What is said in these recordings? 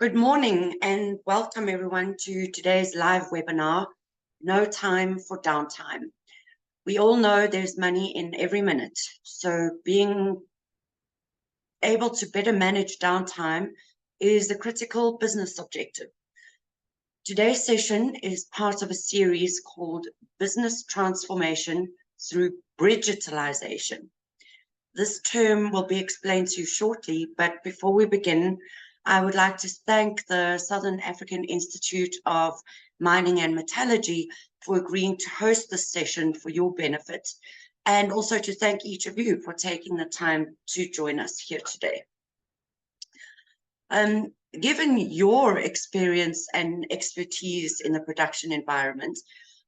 Good morning and welcome everyone to today's live webinar, No Time for Downtime. We all know there's money in every minute, so being able to better manage downtime is a critical business objective. Today's session is part of a series called Business Transformation through Bridgitalization. This term will be explained to you shortly, but before we begin, I would like to thank the Southern African Institute of Mining and Metallurgy for agreeing to host this session for your benefit, and also to thank each of you for taking the time to join us here today. Given your experience and expertise in the production environment,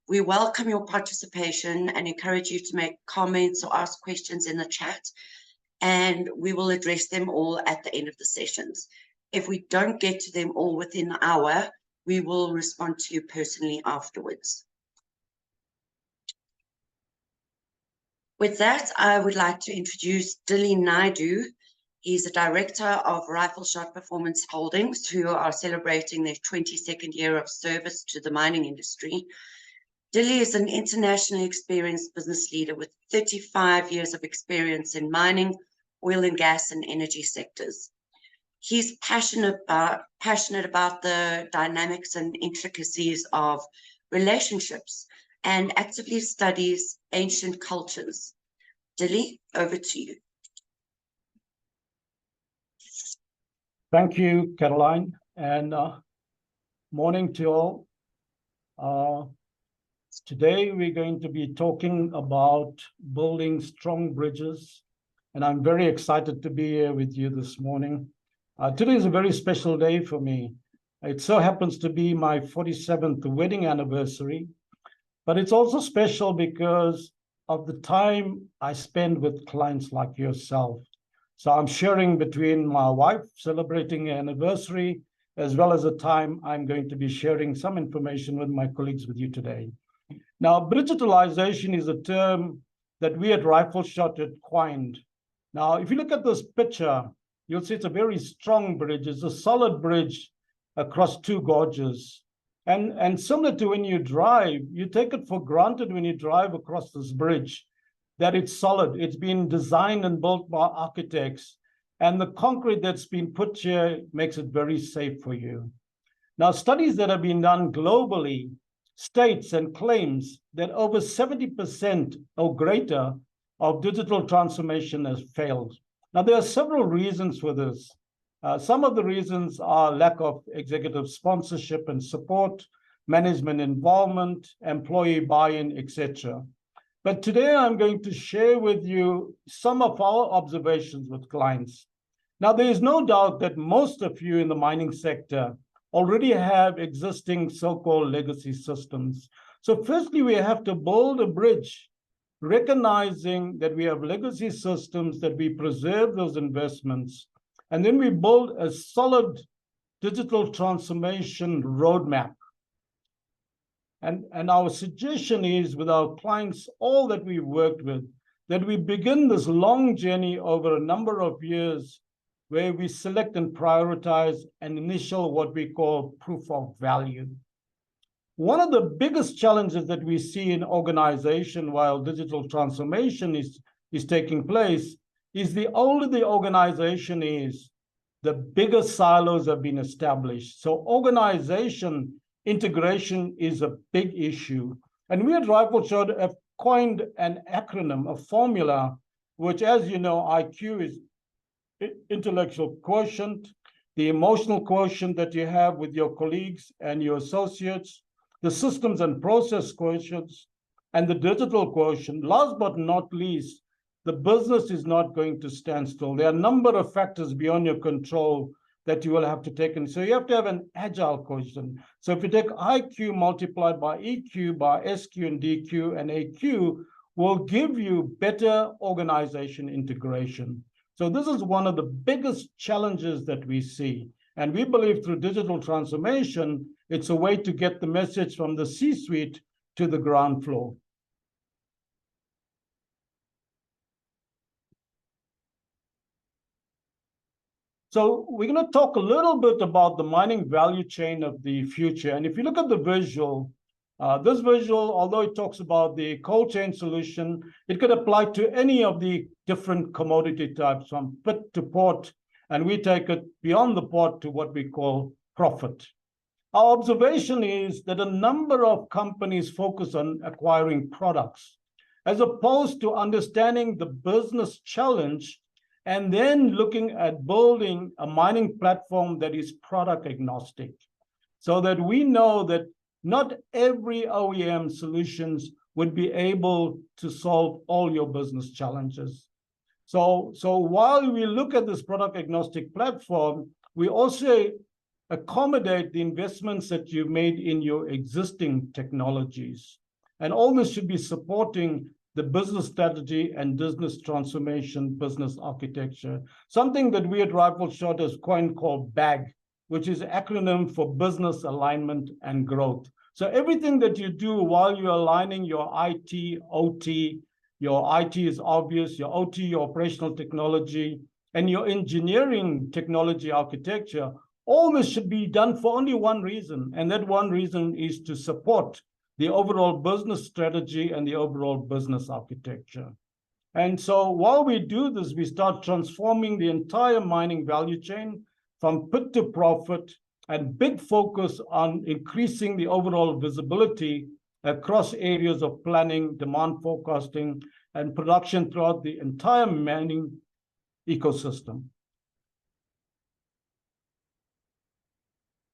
we welcome your participation and encourage you to make comments or ask questions in the chat, and we will address them all at the end of the sessions. If we don't get to them all within the hour, we will respond to you personally afterwards. With that, I would like to introduce Dilly Naidu. He's a director of Rifle Shot Performance Holdings, who are celebrating their 22nd year of service to the mining industry. Dilly is an internationally experienced business leader with 35 years of experience in mining, oil and gas, and energy sectors. He's passionate about the dynamics and intricacies of relationships and actively studies ancient cultures. Dilly, over to you. Thank you, Caroline, and morning to all. Today we're going to be talking about building strong bridges, and I'm very excited to be here with you this morning. Today is a very special day for me. It so happens to be my 47th wedding anniversary, but it's also special because of the time I spend with clients like yourself. So I'm sharing between my wife celebrating her anniversary, as well as the time I'm going to be sharing some information with my colleagues with you today. Now, bridgitalization is a term that we at Rifle Shot had coined. Now, if you look at this picture, you'll see it's a very strong bridge. It's a solid bridge across two gorges. And similar to when you drive, you take it for granted when you drive across this bridge that it's solid. It's been designed and built by architects, and the concrete that's been put here makes it very safe for you. Now, studies that have been done globally states and claims that over 70% or greater of digital transformation has failed. Now, there are several reasons for this. Some of the reasons are lack of executive sponsorship and support, management involvement, employee buy-in, etc. But today I'm going to share with you some of our observations with clients. Now, there is no doubt that most of you in the mining sector already have existing so-called legacy systems. So firstly, we have to build a bridge, recognizing that we have legacy systems, that we preserve those investments, and then we build a solid digital transformation roadmap. And our suggestion is with our clients, all that we've worked with, that we begin this long journey over a number of years where we select and prioritize an initial, what we call proof of value. One of the biggest challenges that we see in organization while digital transformation is taking place is the older the organization is, the bigger silos have been established. So organization integration is a big issue. And we at Rifle Shot have coined an acronym, a formula, which, as you know, IQ is intellectual quotient, the emotional quotient that you have with your colleagues and your associates, the systems and process quotients, and the digital quotient. Last but not least, the business is not going to stand still. There are a number of factors beyond your control that you will have to take in. So you have to have an agile quotient. So if you take IQ multiplied by EQ by SQ and DQ and AQ, will give you better organization integration. So this is one of the biggest challenges that we see. And we believe through digital transformation, it's a way to get the message from the C-suite to the ground floor. So we're going to talk a little bit about the mining value chain of the future. And if you look at the visual, this visual, although it talks about the cold chain solution, it could apply to any of the different commodity types from pit to port, and we take it beyond the port to what we call profit. Our observation is that a number of companies focus on acquiring products as opposed to understanding the business challenge and then looking at building a mining platform that is product agnostic, so that we know that not every OEM solutions would be able to solve all your business challenges. So while we look at this product agnostic platform, we also accommodate the investments that you've made in your existing technologies. And all this should be supporting the business strategy and business transformation, business architecture, something that we at Rifle Shot has coined called BAG, which is an acronym for business alignment and growth. So everything that you do while you're aligning your IT, OT, your IT is obvious, your OT, your operational technology, and your engineering technology architecture, all this should be done for only one reason, and that one reason is to support the overall business strategy and the overall business architecture. And so while we do this, we start transforming the entire mining value chain from pit to profit, and big focus on increasing the overall visibility across areas of planning, demand forecasting, and production throughout the entire mining ecosystem.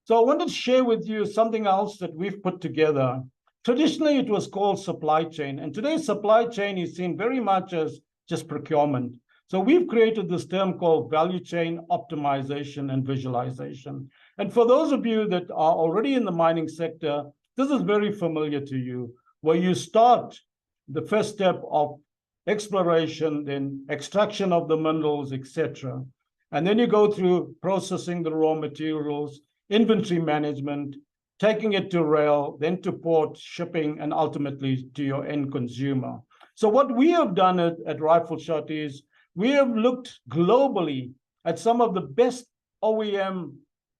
So I wanted to share with you something else that we've put together. Traditionally, it was called supply chain, and today's supply chain is seen very much as just procurement. So we've created this term called value chain optimization and visualization. And for those of you that are already in the mining sector, this is very familiar to you, where you start the first step of exploration, then extraction of the minerals, etc. And then you go through processing the raw materials, inventory management, taking it to rail, then to port, shipping, and ultimately to your end consumer. So what we have done at Rifle Shot is we have looked globally at some of the best OEM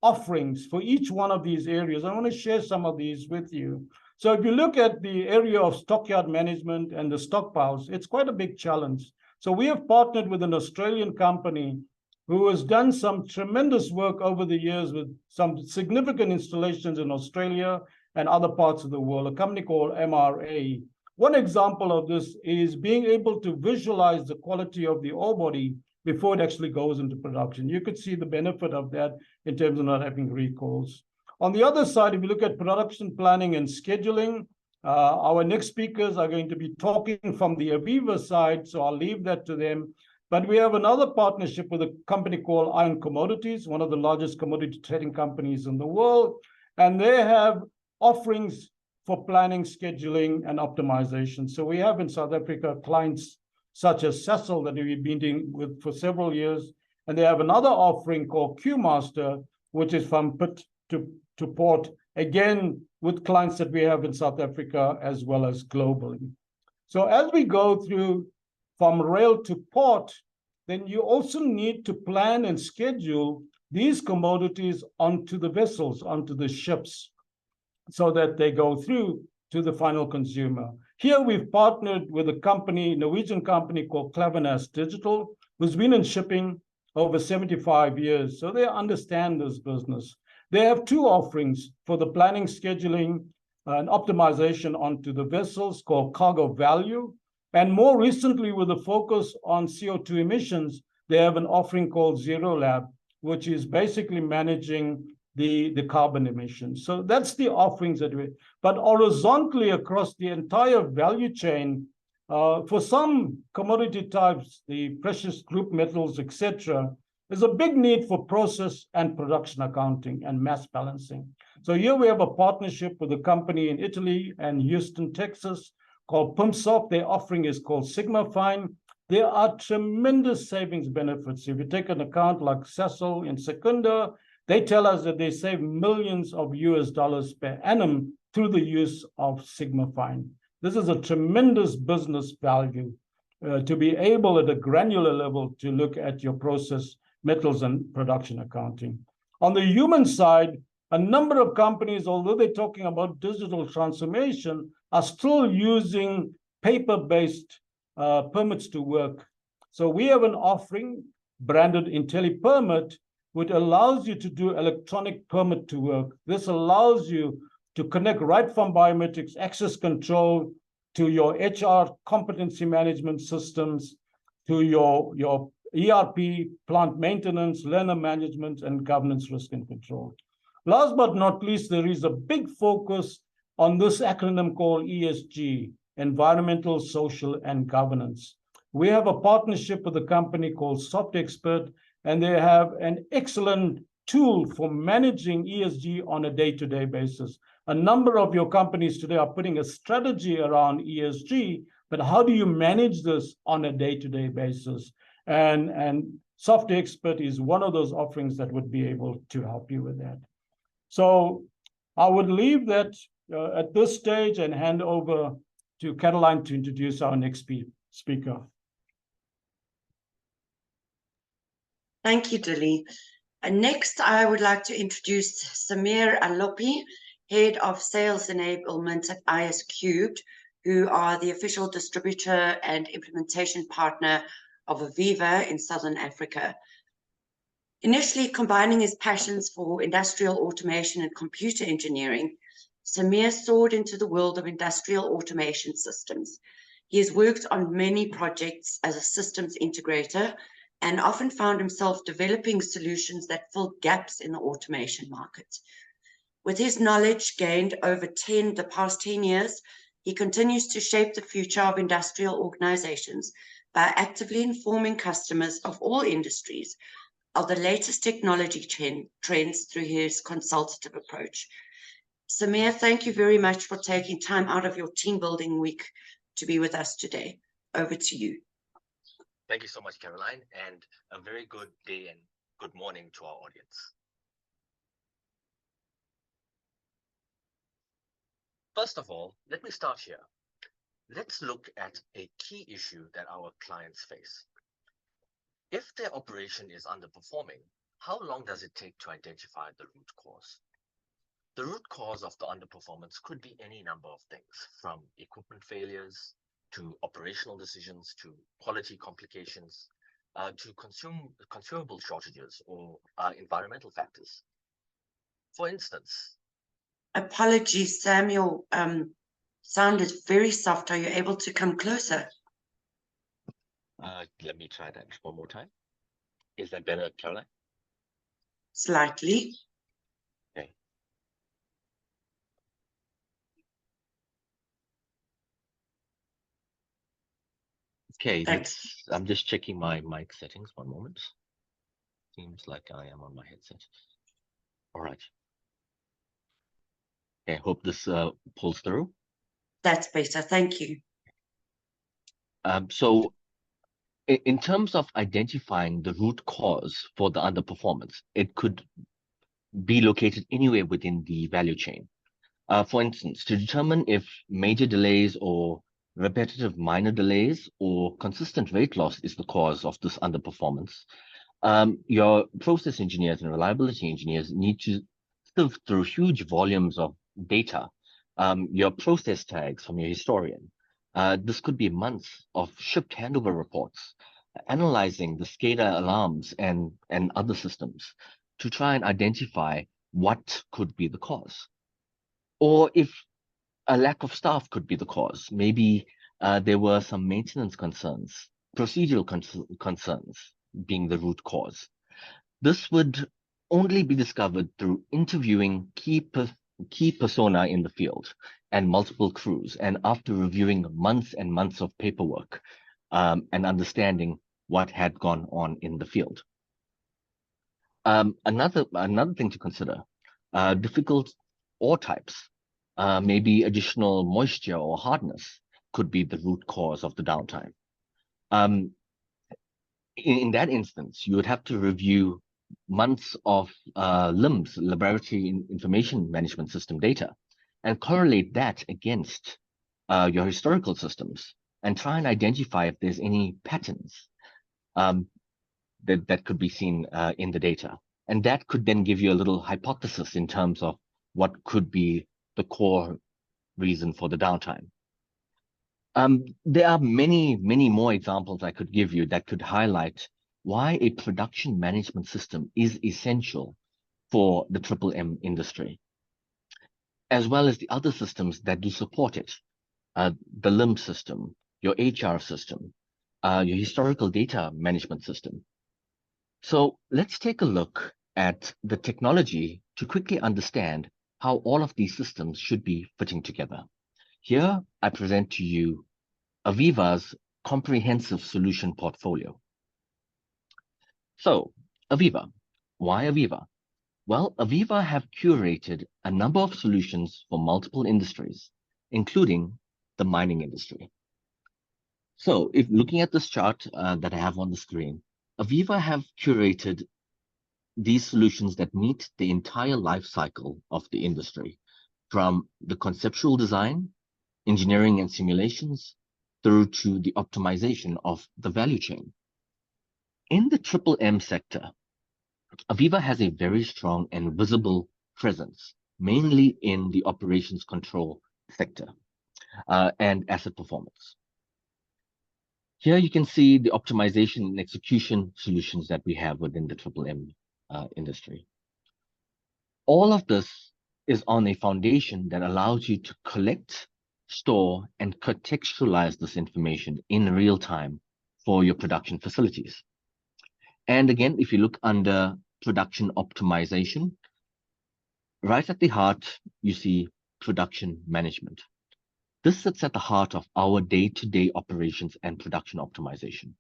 offerings for each one of these areas. I want to share some of these with you. So if you look at the area of stockyard management and the stockpiles, it's quite a big challenge. So we have partnered with an Australian company who has done some tremendous work over the years with some significant installations in Australia and other parts of the world, a company called MRA. One example of this is being able to visualize the quality of the ore body before it actually goes into production. You could see the benefit of that in terms of not having recalls. On the other side, if you look at production planning and scheduling, our next speakers are going to be talking from the Aviva side, so I'll leave that to them. But we have another partnership with a company called Iron Commodities, one of the largest commodity trading companies in the world. And they have offerings for planning, scheduling, and optimization. So we have in South Africa clients such as Sasol that we've been dealing with for several years. And they have another offering called QMaster, which is from pit to port, again, with clients that we have in South Africa as well as globally. So as we go through from rail to port, then you also need to plan and schedule these commodities onto the vessels, onto the ships, so that they go through to the final consumer. Here we've partnered with a company, Norwegian company called Klaveness Digital, who's been in shipping over 75 years, so they understand this business. They have two offerings for the planning, scheduling, and optimization onto the vessels called Cargo Value. And more recently, with a focus on CO2 emissions, they have an offering called Zero Lab, which is basically managing the carbon emissions. So that's the offerings that we, but horizontally across the entire value chain, for some commodity types, the precious group metals, etc., there's a big need for process and production accounting and mass balancing. So here we have a partnership with a company in Italy and Houston, Texas, called Pumpsoft. Their offering is called SigmaFine. There are tremendous savings benefits. If you take an account like Sasol in Secunda, they tell us that they save millions of US dollars per annum through the use of SigmaFine. This is a tremendous business value to be able at a granular level to look at your process metals and production accounting. On the human side, a number of companies, although they're talking about digital transformation, are still using paper-based permits to work. So we have an offering branded IntelliPermit, which allows you to do electronic permit to work. This allows you to connect right from biometrics, access control, to your HR competency management systems, to your ERP, plant maintenance, learner management, and governance, risk, and control. Last but not least, there is a big focus on this acronym called ESG, environmental, social, and governance. We have a partnership with a company called SoftExpert, and they have an excellent tool for managing ESG on a day-to-day basis. A number of your companies today are putting a strategy around ESG, but how do you manage this on a day-to-day basis? And SoftExpert is one of those offerings that would be able to help you with that. So I would leave that at this stage and hand over to Caroline to introduce our next speaker. Thank you, Dilly. Next, I would like to introduce Samir Alopi, Head of Sales Enablement at IS3, who are the official distributor and implementation partner of Aviva in Southern Africa. Initially combining his passions for industrial automation and computer engineering, Samir soared into the world of industrial automation systems. He has worked on many projects as a systems integrator and often found himself developing solutions that fill gaps in the automation market. With his knowledge gained over the past 10 years, he continues to shape the future of industrial organizations by actively informing customers of all industries of the latest technology trends through his consultative approach. Samir, thank you very much for taking time out of your team building week to be with us today. Over to you. Thank you so much, Caroline, and a very good day and good morning to our audience. First of all, let me start here. Let's look at a key issue that our clients face. If their operation is underperforming, how long does it take to identify the root cause? The root cause of the underperformance could be any number of things, from equipment failures, to operational decisions, to quality complications, to consumable shortages or environmental factors. For instance, apologies, Sam, your sound is very soft. Are you able to come closer? Let me try that one more time. Is that better, Caroline? Slightly. Okay. Okay, I'm just checking my mic settings. One moment. Seems like I am on my headset. All right. Okay, hope this pulls through. That's better. Thank you. So in terms of identifying the root cause for the underperformance, it could be located anywhere within the value chain. For instance, to determine if major delays or repetitive minor delays or consistent rate loss is the cause of this underperformance, your process engineers and reliability engineers need to sift through huge volumes of data, your process tags from your historian. This could be months of shipped handover reports, analyzing the SCADA alarms and other systems to try and identify what could be the cause. Or if a lack of staff could be the cause, maybe there were some maintenance concerns, procedural concerns being the root cause. This would only be discovered through interviewing key persona in the field and multiple crews, and after reviewing months and months of paperwork and understanding what had gone on in the field. Another thing to consider, difficult ore types, maybe additional moisture or hardness could be the root cause of the downtime. In that instance, you would have to review months of LIMS, Laboratory Information Management System data, and correlate that against your historical systems and try and identify if there's any patterns. that could be seen in the data. And that could then give you a little hypothesis in terms of what could be the core reason for the downtime. There are many, many more examples I could give you that could highlight why a production management system is essential for the M industry, as well as the other systems that do support it. The LIMS system, your HR system, your historical data management system. So let's take a look at the technology to quickly understand how all of these systems should be fitting together. Here, I present to you Aviva's comprehensive solution portfolio. So, Aviva. Why Aviva? Well, Aviva have curated a number of solutions for multiple industries, including the mining industry. So, if looking at this chart that I have on the screen, Aviva have curated these solutions that meet the entire life cycle of the industry, from the conceptual design, engineering and simulations, through to the optimization of the value chain. In the M sector, Aviva has a very strong and visible presence, mainly in the operations control sector and asset performance. Here you can see the optimization and execution solutions that we have within the M industry. All of this is on a foundation that allows you to collect, store, and contextualize this information in real time for your production facilities. And again, if you look under production optimization, right at the heart, you see production management. This sits at the heart of our day-to-day operations and production optimization,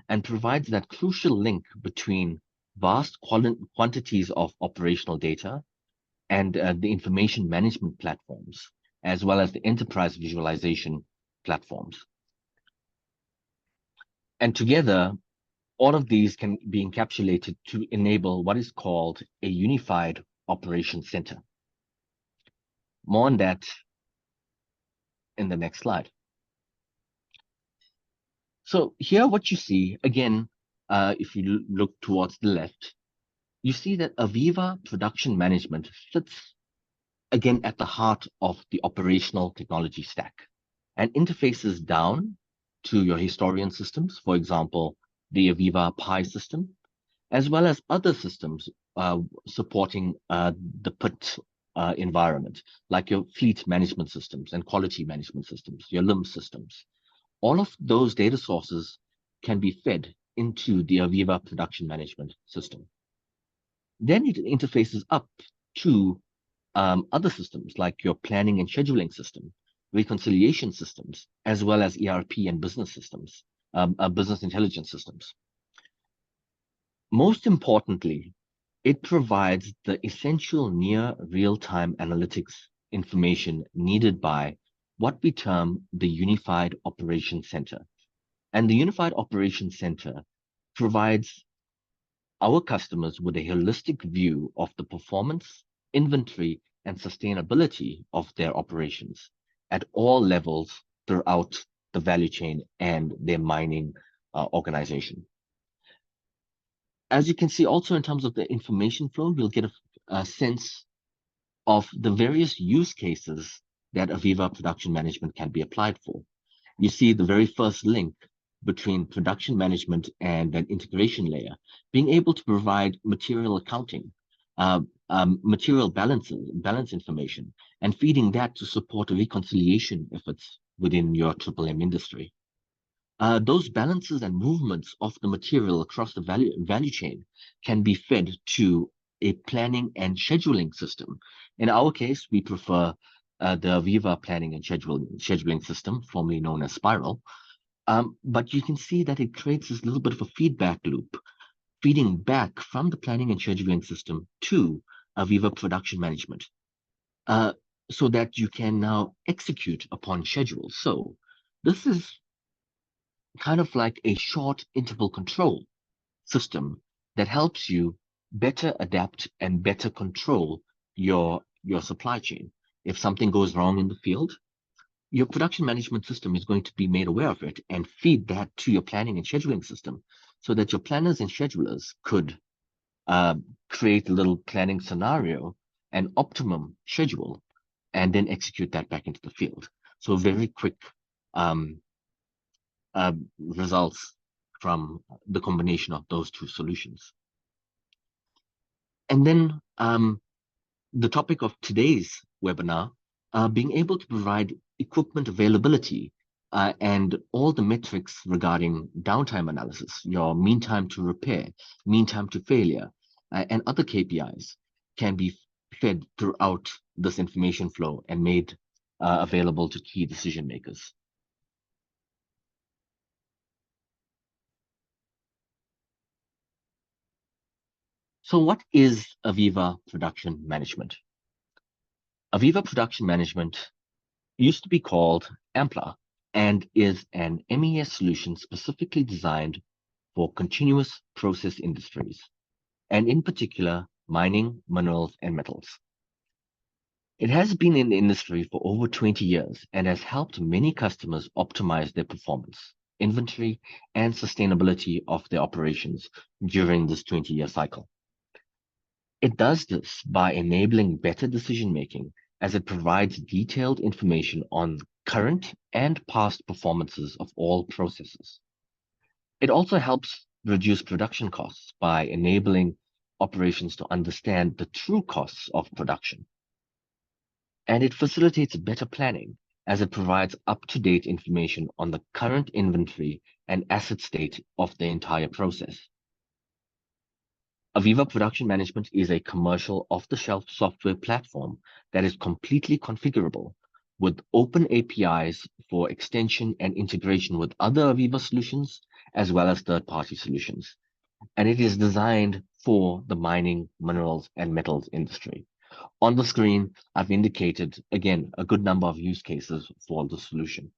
and provides that crucial link between vast quantities of operational data and the information management platforms, as well as the enterprise visualization platforms. And together, all of these can be encapsulated to enable what is called a unified operations center. More on that in the next slide. So here what you see, again, if you look towards the left, you see that Aviva Production Management sits again at the heart of the operational technology stack and interfaces down to your historian systems, for example, the Aviva Pi system, as well as other systems supporting the PIT environment, like your fleet management systems and quality management systems, your LIMS systems. All of those data sources can be fed into the Aviva Production Management system. Then it interfaces up to other systems like your planning and scheduling system, reconciliation systems, as well as ERP and business systems, business intelligence systems. Most importantly, it provides the essential near real-time analytics information needed by what we term the Unified Operations Center. And the Unified Operations Center provides our customers with a holistic view of the performance, inventory, and sustainability of their operations at all levels throughout the value chain and their mining organization. As you can see also in terms of the information flow, you'll get a sense of the various use cases that Aviva Production Management can be applied for. You see the very first link between production management and an integration layer, being able to provide material accounting, material balance information, and feeding that to support reconciliation efforts within your M industry. Those balances and movements of the material across the value chain can be fed to a planning and scheduling system. In our case, we prefer the Aviva planning and scheduling system, formerly known as Spiral. But you can see that it creates this little bit of a feedback loop, feeding back from the planning and scheduling system to Aviva Production Management, so that you can now execute upon schedule. So this is kind of like a short interval control system that helps you better adapt and better control your supply chain. If something goes wrong in the field, your production management system is going to be made aware of it and feed that to your planning and scheduling system so that your planners and schedulers could create a little planning scenario, an optimum schedule, and then execute that back into the field. So very quick results from the combination of those two solutions. And then the topic of today's webinar, being able to provide equipment availability and all the metrics regarding downtime analysis, your mean time to repair, mean time to failure, and other KPIs can be fed throughout this information flow and made available to key decision makers. So what is Aviva Production Management? Aviva Production Management used to be called Ampla and is an MES solution specifically designed for continuous process industries, and in particular, mining, minerals, and metals. It has been in the industry for over 20 years and has helped many customers optimize their performance, inventory, and sustainability of their operations during this 20-year cycle. It does this by enabling better decision-making as it provides detailed information on current and past performances of all processes. It also helps reduce production costs by enabling operations to understand the true costs of production. And it facilitates better planning as it provides up-to-date information on the current inventory and asset state of the entire process. Aviva Production Management is a commercial off-the-shelf software platform that is completely configurable with open APIs for extension and integration with other Aviva solutions, as well as third-party solutions. And it is designed for the mining, minerals, and metals industry. On the screen, I've indicated, again, a good number of use cases for the solution.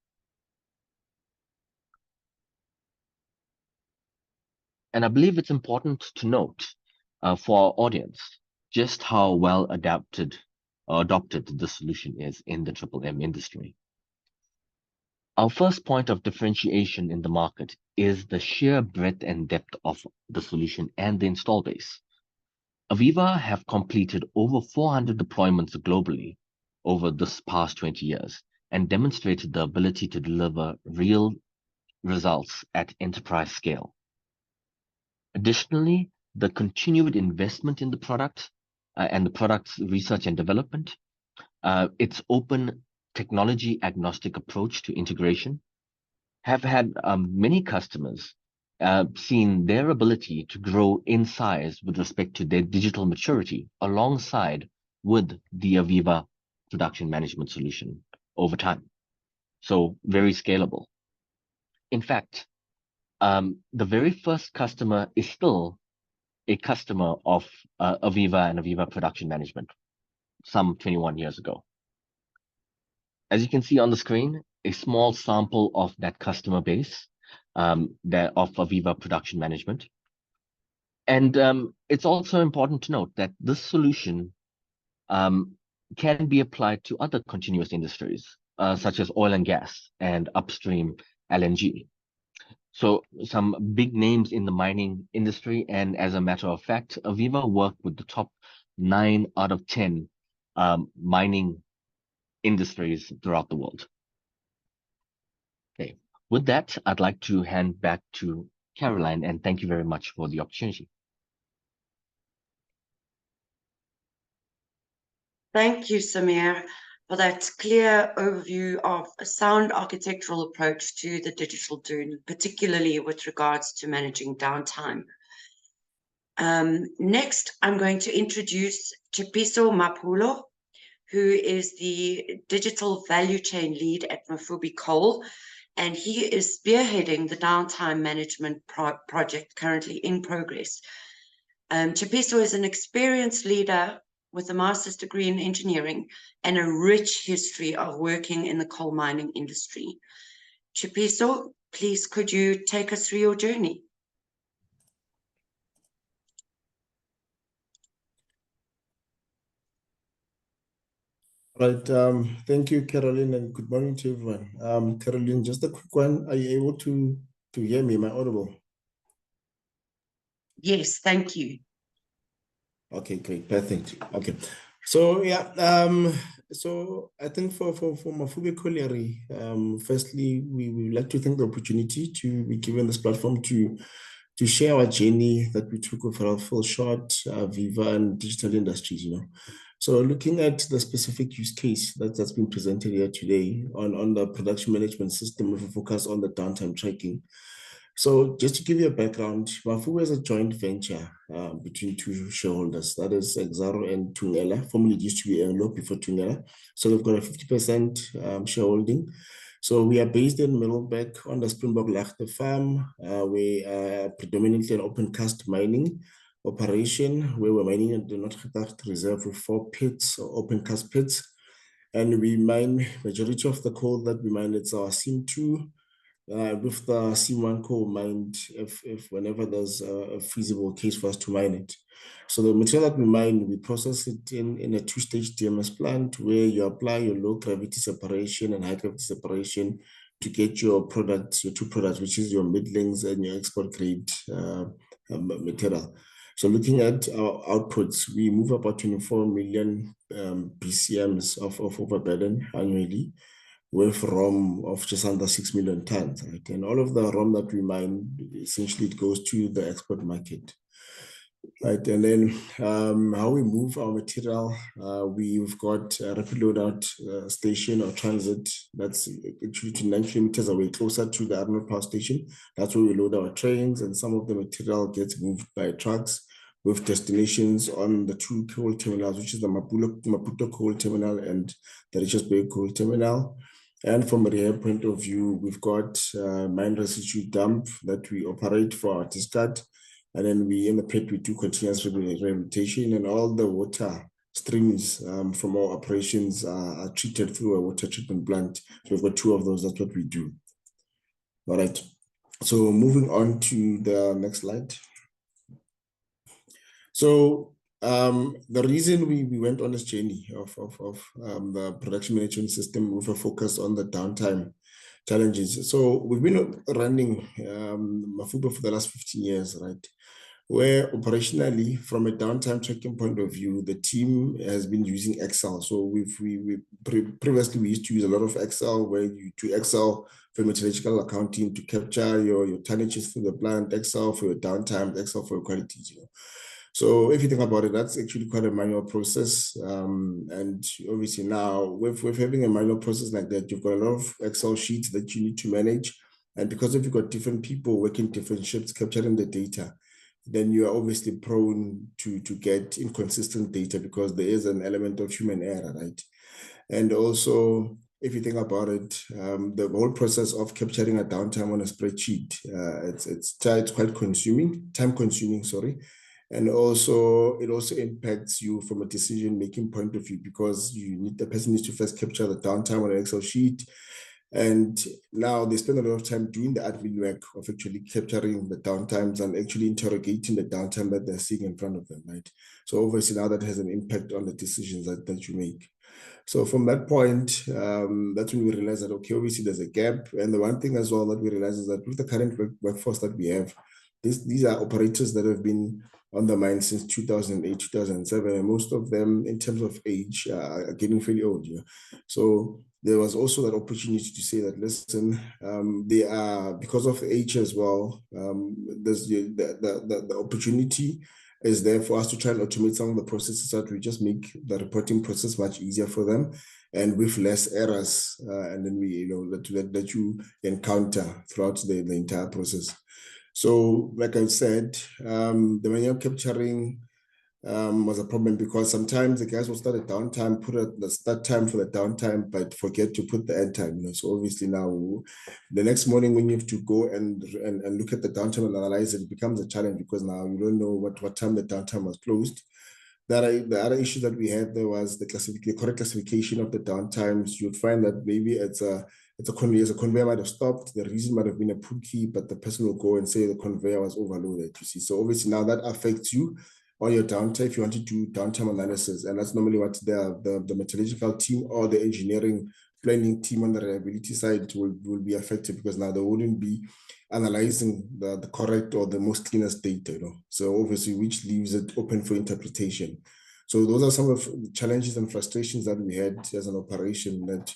And I believe it's important to note for our audience just how well adopted the solution is in the M industry. Our first point of differentiation in the market is the sheer breadth and depth of the solution and the install base. Aviva have completed over 400 deployments globally over this past 20 years and demonstrated the ability to deliver real results at enterprise scale. Additionally, the continued investment in the product and the product's research and development, its open technology agnostic approach to integration, have had many customers seen their ability to grow in size with respect to their digital maturity alongside with the Aviva Production Management solution over time. So very scalable. In fact, the very first customer is still a customer of Aviva and Aviva Production Management some 21 years ago. As you can see on the screen, a small sample of that customer base of Aviva Production Management. And it's also important to note that this solution can be applied to other continuous industries, such as oil and gas and upstream LNG. So some big names in the mining industry, and as a matter of fact, Aviva worked with the top 9 out of 10 mining industries throughout the world. Okay, with that, I'd like to hand back to Caroline, and thank you very much for the opportunity. Thank you, Samir, for that clear overview of a sound architectural approach to the digital dune, particularly with regards to managing downtime. Next, I'm going to introduce Tshepiso Maphulo, who is the digital value chain lead at Mafube Coal, and he is spearheading the downtime management project currently in progress. Tshepiso is an experienced leader with a master's degree in engineering and a rich history of working in the coal mining industry. Tshepiso, please could you take us through your journey? Right. Thank you, Caroline, and good morning to everyone. Caroline, just a quick one. Are you able to hear me? Am I audible? Yes, thank you. Okay, great, perfect. Okay, so yeah, so I think for Mafube Colliery, firstly, we would like to thank the opportunity to be given this platform to share our journey that we took with our full shot, Viva and digital industries, you know. So looking at the specific use case that's been presented here today on the production management system with a focus on the downtime tracking. So just to give you a background, Mafuwe is a joint venture between two shareholders, that is Exaro and Tungela. Formerly it used to be Anglo before Tungela. So they've got a 50% shareholding. So we are based in Middelburg on the Springbok Lachte farm. We are predominantly an open cast mining operation where we're mining in the Notgedacht Reserve with 4 pits, or open cast pits. And we mine, majority of the coal that we mine, it's our SIM2, with the C1 coal mined if whenever there's a feasible case for us to mine it. So the material that we mine, we process it in a 2-stage DMS plant where you apply your low gravity separation and high gravity separation to get your products, your 2 products, which is your middlings and your export grade material. So looking at our outputs, we move about 24 million BCMs of overburden annually, with ROM of just under 6 million tons, right? And all of the ROM that we mine, essentially it goes to the export market, right? And then how we move our material, we've got a rapid loadout station or transit that's actually 9 kilometers away, closer to the Arnold Power Station. That's where we load our trains, and some of the material gets moved by trucks with destinations on the 2 coal terminals, which is the Maputo Coal Terminal and the Richards Bay Coal Terminal. And from a rehab point of view, we've got mine residue dump that we operate for our discard. And then we, in the pit, we do continuous rehabilitation, and all the water streams from our operations are treated through a water treatment plant. So we've got 2 of those, that's what we do. All right. So moving on to the next slide. So the reason we went on this journey of the production management system with a focus on the downtime challenges. So we've been running Mafuba for the last 15 years, right? Where operationally, from a downtime tracking point of view, the team has been using Excel. So previously we used to use a lot of Excel, where you do Excel for metallurgical accounting to capture your tonnages through the plant, Excel for your downtime, Excel for your qualities, you know. So if you think about it, that's actually quite a manual process. And obviously now with having a manual process like that, you've got a lot of Excel sheets that you need to manage. And because if you've got different people working different shifts, capturing the data, then you are obviously prone to get inconsistent data because there is an element of human error, right? And also, if you think about it, the whole process of capturing a downtime on a spreadsheet, it's quite time consuming, sorry. And also, it also impacts you from a decision-making point of view, because the person needs to first capture the downtime on an Excel sheet. And now they spend a lot of time doing the admin work of actually capturing the downtimes and actually interrogating the downtime that they're seeing in front of them, right? So obviously now that has an impact on the decisions that you make. So from that point, that's when we realized that, okay, obviously there's a gap. And the one thing as well that we realized is that with the current workforce that we have, these are operators that have been on the mine since 2008, 2007, and most of them, in terms of age, are getting fairly old. Yeah? So there was also that opportunity to say that, listen, they are, because of age as well, there's the opportunity is there for us to try and automate some of the processes that we just make the reporting process much easier for them and with less errors, and then that you encounter throughout the entire process. So, like I said, the manual capturing was a problem because sometimes the guys will start a downtime, put the start time for the downtime, but forget to put the end time. You know, so obviously now, the next morning when you have to go and look at the downtime and analyze it, it becomes a challenge because now you don't know what time the downtime was closed. The other issue that we had there was the correct classification of the downtimes. You'd find that maybe it's a conveyor might have stopped. The reason might have been a pookie, but the person will go and say the conveyor was overloaded. You see, so obviously now that affects you on your downtime if you want to do downtime analysis, and that's normally what the metallurgical team or the engineering planning team on the reliability side will be affected, because now they wouldn't be analyzing the correct or the most cleanest data, you know. So obviously, which leaves it open for interpretation. So those are some of the challenges and frustrations that we had as an operation, that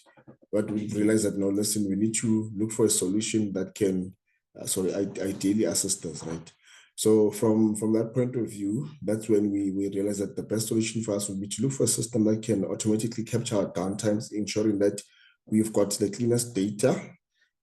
but we realized that, no, listen, we need to look for a solution that can, ideally assist us, right? So from that point of view, that's when we realized that the best solution for us would be to look for a system that can automatically capture our downtimes, ensuring that we've got the cleanest data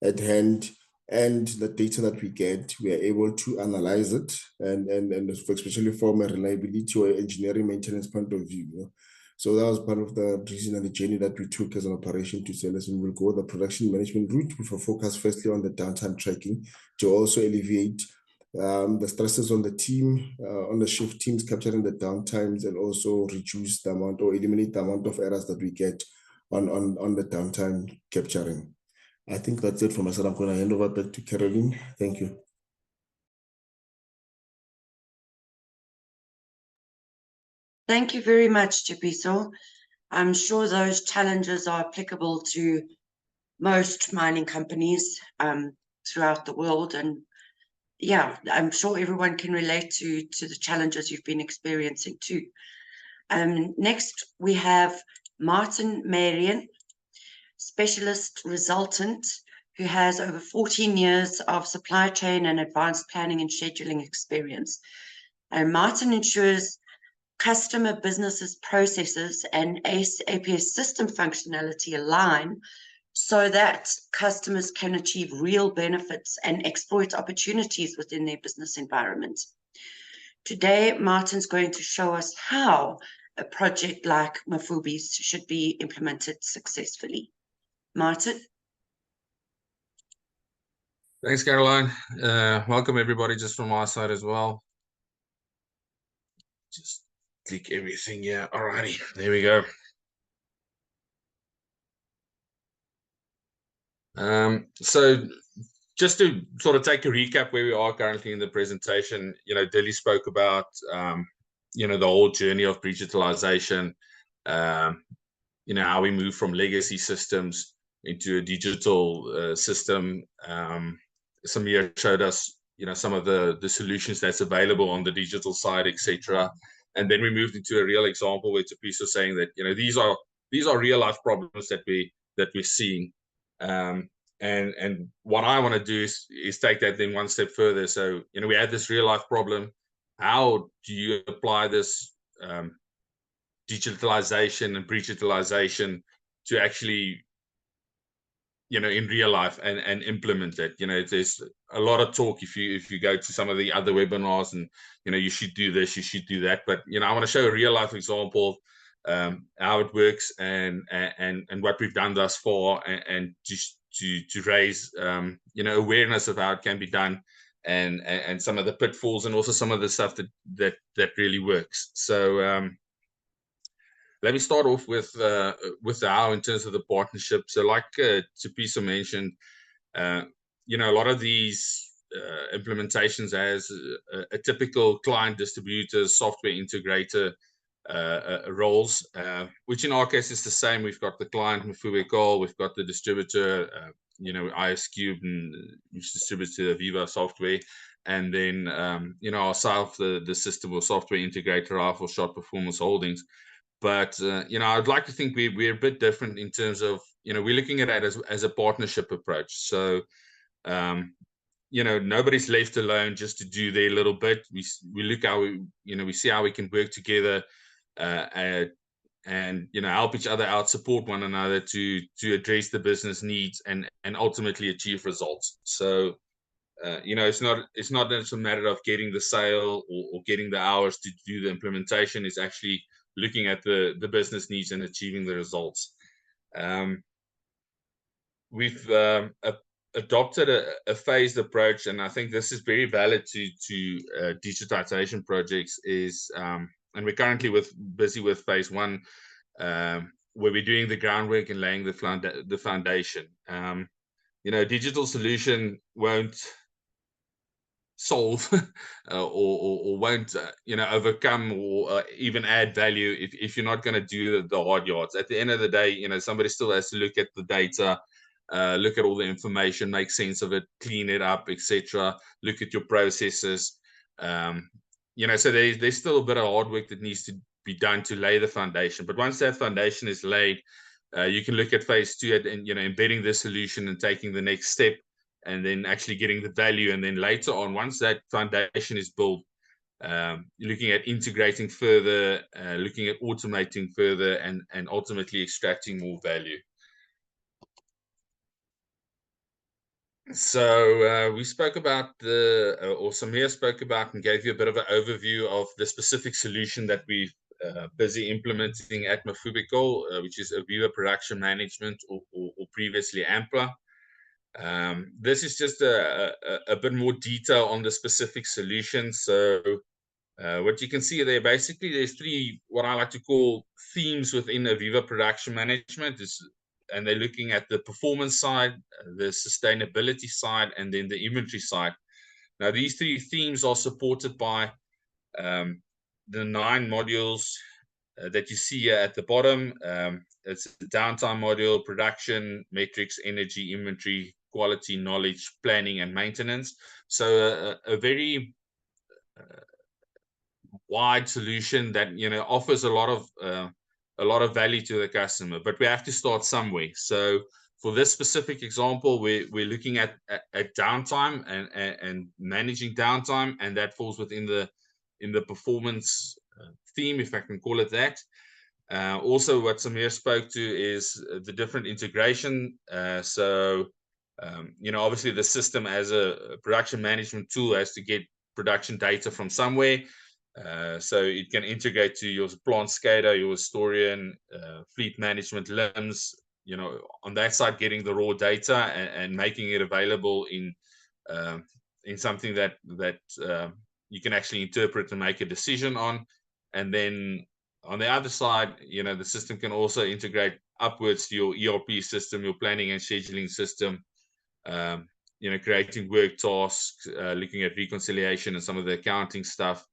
at hand, and the data that we get, we are able to analyze it, and especially from a reliability or engineering maintenance point of view. You know? So that was part of the reason and the journey that we took as an operation to say, listen, we'll go the production management route with a focus firstly on the downtime tracking to also alleviate the stresses on the team, on the shift teams, capturing the downtimes, and also reduce the amount or eliminate the amount of errors that we get on the downtime capturing. I think that's it from my side. I'm going to hand over back to Caroline. Thank you. Thank you very much, Chipiso. I'm sure those challenges are applicable to most mining companies throughout the world. And yeah, I'm sure everyone can relate to the challenges you've been experiencing too. Next, we have Martin Marion, specialist resultant, who has over 14 years of supply chain and advanced planning and scheduling experience. And Martin ensures customer businesses, processes, and APS system functionality align so that customers can achieve real benefits and exploit opportunities within their business environment. Today, Martin's going to show us how a project like Mafubi's should be implemented successfully. Martin? Thanks, Caroline. Welcome, everybody, just from my side as well. Just click everything, yeah. Alrighty, there we go. So just to sort of take a recap where we are currently in the presentation, you know, Dilly spoke about, you know, the whole journey of digitalization, you know, how we move from legacy systems into a digital system. Samir showed us, you know, some of the solutions that's available on the digital side, etc. And then we moved into a real example where Tapiso was saying that, you know, these are real life problems that we're seeing. And what I want to do is take that then one step further. So, you know, we had this real life problem. How do you apply this digitalization and pre-digitalization to actually, you know, in real life and implement it? You know, there's a lot of talk if you go to some of the other webinars, and, you know, you should do this, you should do that. But, you know, I want to show a real life example, how it works and what we've done thus far, and just to raise you know, awareness of how it can be done, and some of the pitfalls, and also some of the stuff that really works. So let me start off with the how in terms of the partnership. So like Tapiso mentioned, you know, a lot of these implementations as a typical client distributor, software integrator roles, which in our case is the same. We've got the client Mafube, we've got the distributor, you know, ISCube, and which distributes to the Viva software, and then you know, ourselves, the system or software integrator for Shot Performance Holdings. But you know, I'd like to think we're a bit different in terms of, you know, we're looking at that as a partnership approach. So you know, nobody's left alone just to do their little bit. We look how we, you know, we see how we can work together, and you know, help each other out, support one another to address the business needs and ultimately achieve results. So you know, it's not just a matter of getting the sale or getting the hours to do the implementation. It's actually looking at the business needs and achieving the results. We've adopted a phased approach, and I think this is very valid to digitization projects. And we're currently busy with phase one, where we're doing the groundwork and laying the foundation. You know, digital solution won't solve or won't overcome or even add value if you're not going to do the hard yards. At the end of the day, somebody still has to look at the data, look at all the information, make sense of it, clean it up, etc. Look at your processes. So there's still a bit of hard work that needs to be done to lay the foundation. But once that foundation is laid, you can look at phase 2 and embedding the solution and taking the next step, and then actually getting the value. And then later on, once that foundation is built, looking at integrating further, looking at automating further, and ultimately extracting more value. So we spoke about or Samir spoke about and gave you a bit of an overview of the specific solution that we've busy implementing at Mafubico, which is Aviva Production Management, or previously AMPLA. This is just a bit more detail on the specific solution. So what you can see there, basically there's 3 what I like to call themes within Aviva Production Management, and they're looking at the performance side, the sustainability side, and then the inventory side. Now these 3 themes are supported by the 9 modules that you see here at the bottom. It's the downtime module, production, metrics, energy, inventory, quality, knowledge, planning, and maintenance. So a very wide solution that offers a lot of value to the customer. But we have to start somewhere. So for this specific example, we're looking at downtime and managing downtime, and that falls within the performance theme, if I can call it that. Also, what Samir spoke to is the different integration. Obviously the system as a production management tool has to get production data from somewhere. So it can integrate to your plant SCADA, your historian, fleet management limbs, on that side, getting the raw data and making it available in something that you can actually interpret and make a decision on. And then on the other side, the system can also integrate upwards to your ERP system, your planning and scheduling system, creating work tasks, looking at reconciliation and some of the accounting stuff.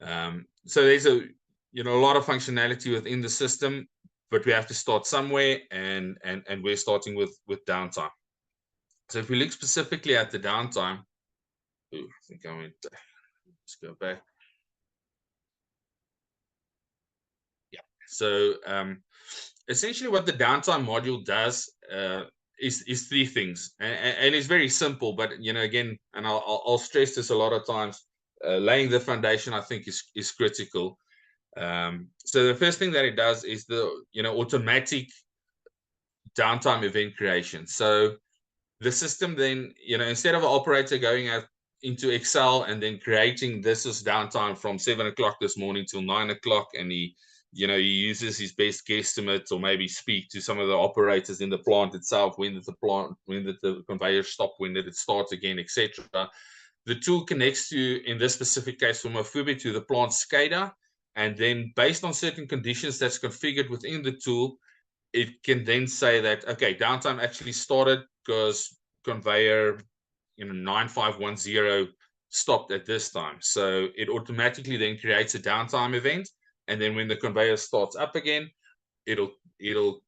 So there's a lot of functionality within the system, but we have to start somewhere, and we're starting with downtime. So if we look specifically at the downtime, I think I went. Let's go back. Yeah. So essentially, what the downtime module does is 3 things, and it's very simple. But again, and I'll stress this a lot of times. Laying the foundation, I think, is critical. So the first thing that it does is the automatic downtime event creation. So the system then, instead of an operator going out into Excel and then creating this is downtime from 7 o'clock this morning till 9 o'clock, and he uses his best guesstimate, or maybe speak to some of the operators in the plant itself. When did the conveyor stop? When did it start again, etc. The tool connects to, in this specific case from Mafubi, to the plant SCADA, and then based on certain conditions that's configured within the tool, it can then say that, okay, downtime actually started because conveyor 9510 stopped at this time. So it automatically then creates a downtime event, and then when the conveyor starts up again, it'll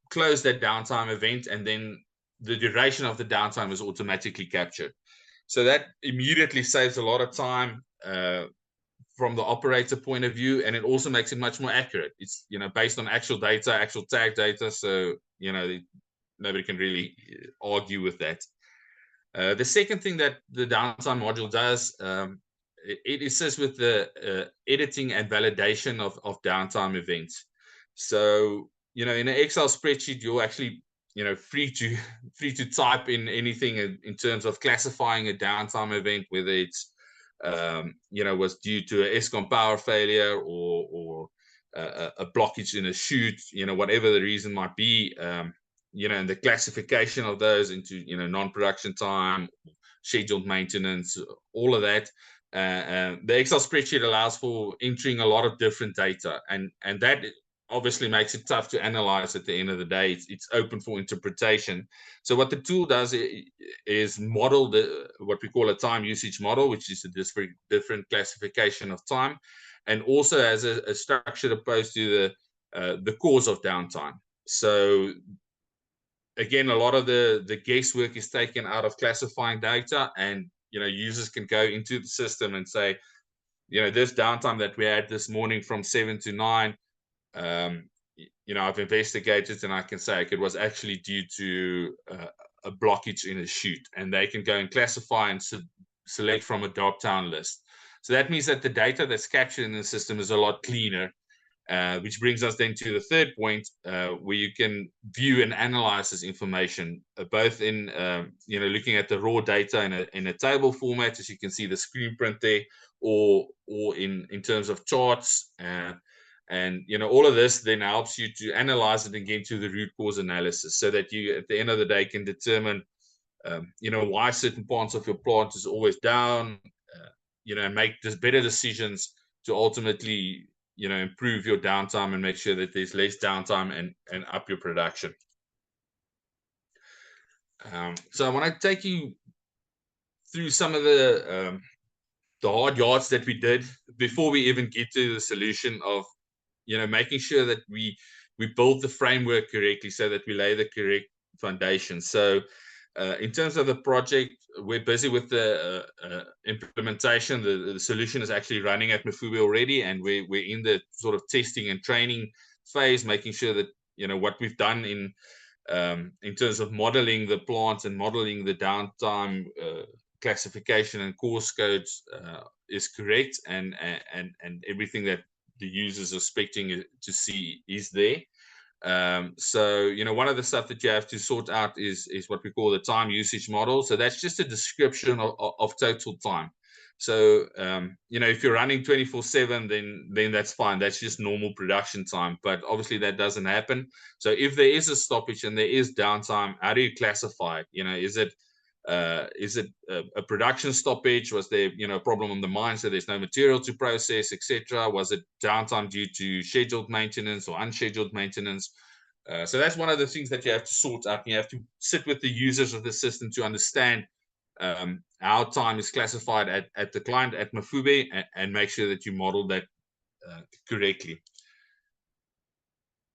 close that downtime event, and then the duration of the downtime is automatically captured. So that immediately saves a lot of time from the operator point of view, and it also makes it much more accurate. It's based on actual data, actual tag data, so nobody can really argue with that. The second thing that the downtime module does, it assists with the editing and validation of downtime events. So in an Excel spreadsheet, you're actually free to type in anything in terms of classifying a downtime event, whether it's was due to a Eskom power failure or a blockage in a chute, whatever the reason might be, and the classification of those into non-production time, scheduled maintenance, all of that. The Excel spreadsheet allows for entering a lot of different data, and that obviously makes it tough to analyze at the end of the day. It's open for interpretation. So what the tool does is model what we call a time usage model, which is a different classification of time, and also has a structure opposed to the cause of downtime. So again, a lot of the guesswork is taken out of classifying data, and users can go into the system and say, this downtime that we had this morning from 7 to 9, I've investigated, and I can say it was actually due to a blockage in a chute, and they can go and classify and select from a drop-down list. So that means that the data that's captured in the system is a lot cleaner. Which brings us then to the third point, where you can view and analyze this information, both in looking at the raw data in a table format, as you can see the screen print there, or in terms of charts, and all of this then helps you to analyze it and get to the root cause analysis, so that you at the end of the day can determine why certain parts of your plant is always down, and make just better decisions to ultimately improve your downtime and make sure that there's less downtime and up your production. So I want to take you through some of the hard yards that we did before we even get to the solution of making sure that we build the framework correctly, so that we lay the correct foundation. So in terms of the project, we're busy with the implementation. The solution is actually running at Mafube already, and we're in the sort of testing and training phase, making sure that what we've done in terms of modeling the plants and modeling the downtime classification and course codes is correct, and everything that the users are expecting to see is there. So one of the stuff that you have to sort out is what we call the time usage model. So that's just a description of total time. So if you're running 24/7, then that's fine, that's just normal production time. But obviously that doesn't happen. So if there is a stoppage and there is downtime, how do you classify it? Is it a production stoppage? Was there a problem on the mine, so there's no material to process, etc.? Was it downtime due to scheduled maintenance or unscheduled maintenance? So that's one of the things that you have to sort out. You have to sit with the users of the system to understand how time is classified at the client, at Mafube, and make sure that you model that correctly.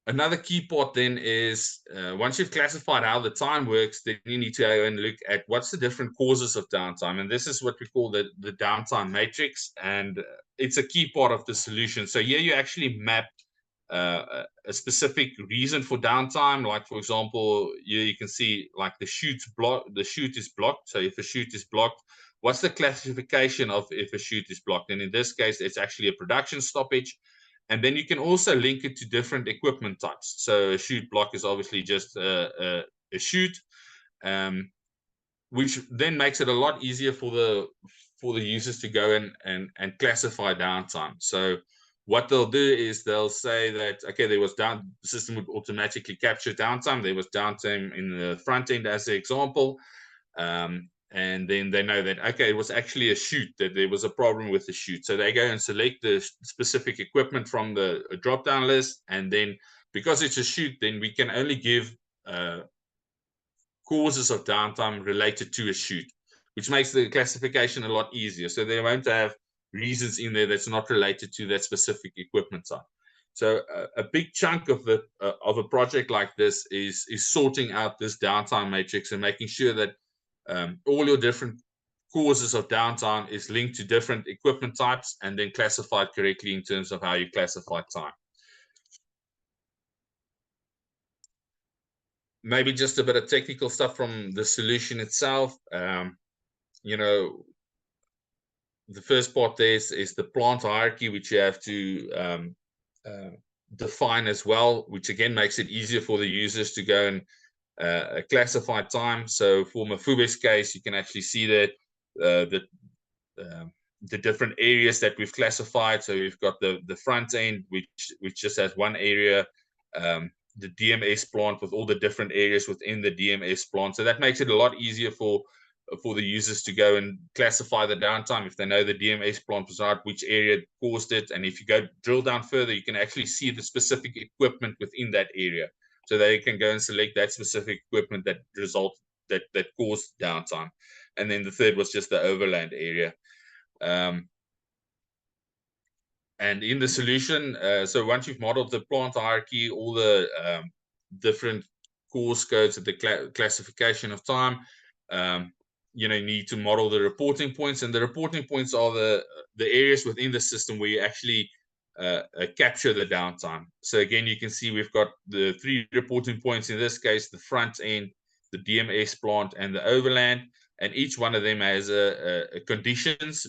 Another key part then is once you've classified how the time works, then you need to go and look at what's the different causes of downtime. And this is what we call the downtime matrix. And it's a key part of the solution. So here you actually map a specific reason for downtime. Like, for example, you can see like the chute is blocked. So if a chute is blocked, what's the classification of if a chute is blocked? And in this case, it's actually a production stoppage. And then you can also link it to different equipment types. So a chute block is obviously just a chute, which then makes it a lot easier for the users to go and classify downtime. So what they'll do is they'll say that, okay, the system would automatically capture downtime. There was downtime in the front end as the example. And then they know that, okay, it was actually a chute, that there was a problem with the chute. So they go and select the specific equipment from the drop-down list. And then because it's a chute, then we can only give causes of downtime related to a chute, which makes the classification a lot easier. So they won't have reasons in there that's not related to that specific equipment type. So a big chunk of a project like this is sorting out this downtime matrix and making sure that all your different causes of downtime is linked to different equipment types and then classified correctly in terms of how you classify time. Maybe just a bit of technical stuff from the solution itself. The first part there is the plant hierarchy, which you have to define as well, which again makes it easier for the users to go and classify time. So for Mafube's case, you can actually see that the different areas that we've classified. So we've got the front end, which just has one area, the DMS plant with all the different areas within the DMS plant. So that makes it a lot easier for for the users to go and classify the downtime. If they know the DMS plant was out, which area caused it, and if you go drill down further, you can actually see the specific equipment within that area, so they can go and select that specific equipment that caused downtime. And then the third was just the overland area. And in the solution, so once you've modeled the plant hierarchy, all the different course codes and the classification of time, you need to model the reporting points. And the reporting points are the areas within the system where you actually capture the downtime. So again, you can see we've got the 3 reporting points, in this case, the front end, the DMS plant, and the overland. And each one of them has a conditions.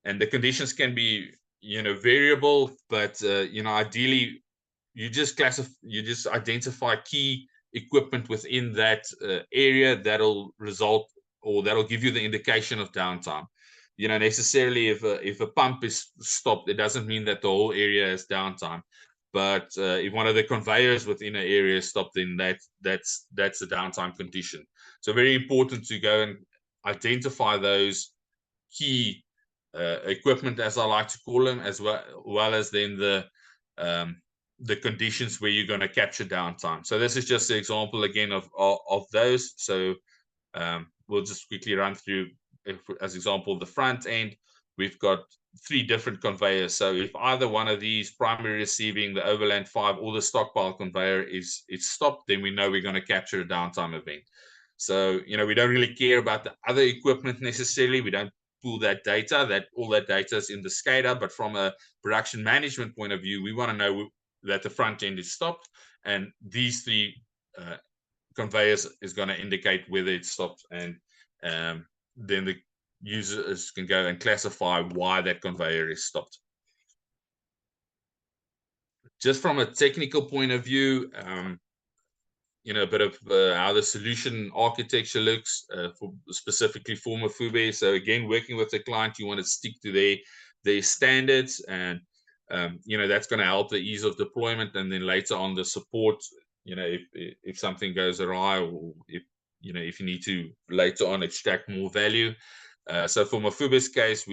And the conditions can be variable, but ideally you just identify key equipment within that area that'll result, or that'll give you the indication of downtime. Necessarily if a pump is stopped, it doesn't mean that the whole area is downtime, but if one of the conveyors within an area is stopped, then that's a downtime condition. So very important to go and identify those key equipment, as I like to call them, as well as then the conditions where you're going to capture downtime. So this is just an example again of those. So we'll just quickly run through, as example, the front end. We've got 3 different conveyors. So if either one of these, primary receiving, the overland 5, or the stockpile conveyor is stopped, then we know we're going to capture a downtime event. So we don't really care about the other equipment necessarily. We don't pull that data, all that data is in the SCADA, but from a production management point of view, we want to know that the front end is stopped, and these 3 conveyors is going to indicate whether it's stopped, and then the users can go and classify why that conveyor is stopped. Just from a technical point of view, a bit of how the solution architecture looks specifically for Mafube. So again, working with the client, you want to stick to their standards, and that's going to help the ease of deployment, and then later on the support. If something goes awry, or if you need to later on extract more value. So for Mafube's case,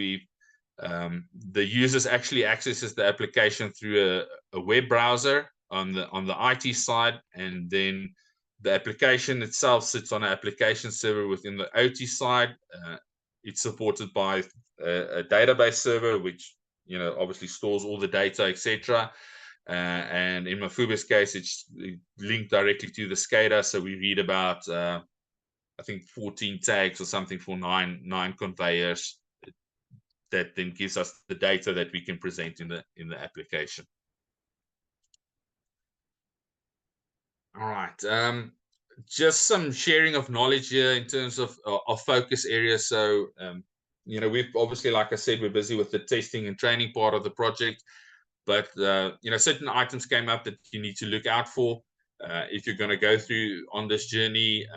the users actually accesses the application through a web browser on the IT side, and then the application itself sits on an application server within the OT side. It's supported by a database server, which obviously stores all the data, etc. And in Mafube's case, it's linked directly to the SCADA. So we read about I think 14 tags or something for nine conveyors. That then gives us the data that we can present in the application. All right, just some sharing of knowledge here in terms of focus areas. So we've obviously, like I said, we're busy with the testing and training part of the project, but certain items came up that you need to look out for if you're going to go through on this journey.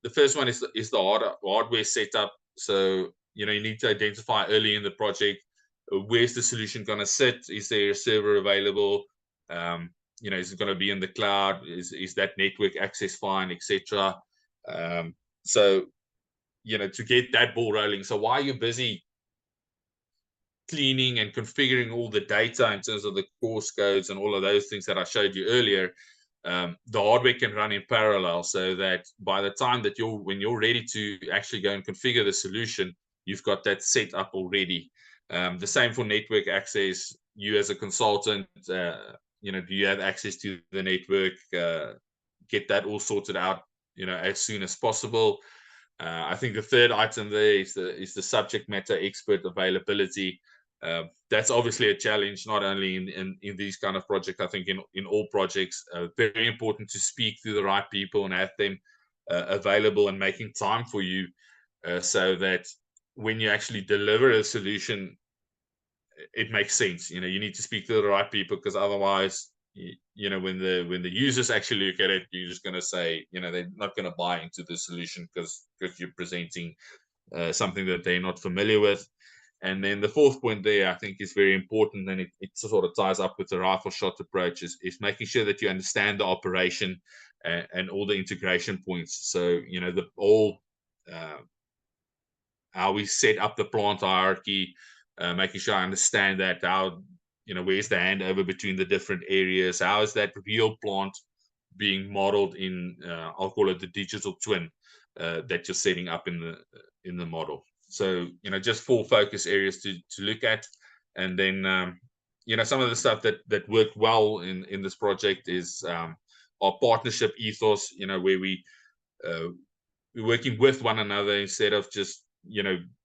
The first one is the hardware setup. So you need to identify early in the project, where's the solution going to sit? Is there a server available? Is it going to be in the cloud? Is that network access fine, etc. So to get that ball rolling. So while you're busy cleaning and configuring all the data in terms of the course codes and all of those things that I showed you earlier, the hardware can run in parallel, so that by the time that when you're ready to actually go and configure the solution, you've got that set up already. The same for network access. You as a consultant, do you have access to the network? Get that all sorted out, as soon as possible. I think the third item there is the subject matter expert availability. That's obviously a challenge, not only in these kind of projects. I think in all projects, very important to speak to the right people and have them available and making time for you, so that when you actually deliver a solution, it makes sense. You need to speak to the right people, because otherwise, when the users actually look at it, you're just going to say, they're not going to buy into the solution because you're presenting something that they're not familiar with. And then the fourth point there, I think, is very important, and it sort of ties up with the rifle shot approach, is making sure that you understand the operation and all the integration points. So, how we set up the plant hierarchy, making sure I understand that, how, where's the handover between the different areas, how is that real plant being modeled in, I'll call it the digital twin, that you're setting up in the model. So, just 4 focus areas to look at. And then, some of the stuff that worked well in this project is our partnership ethos, where we're working with one another instead of just,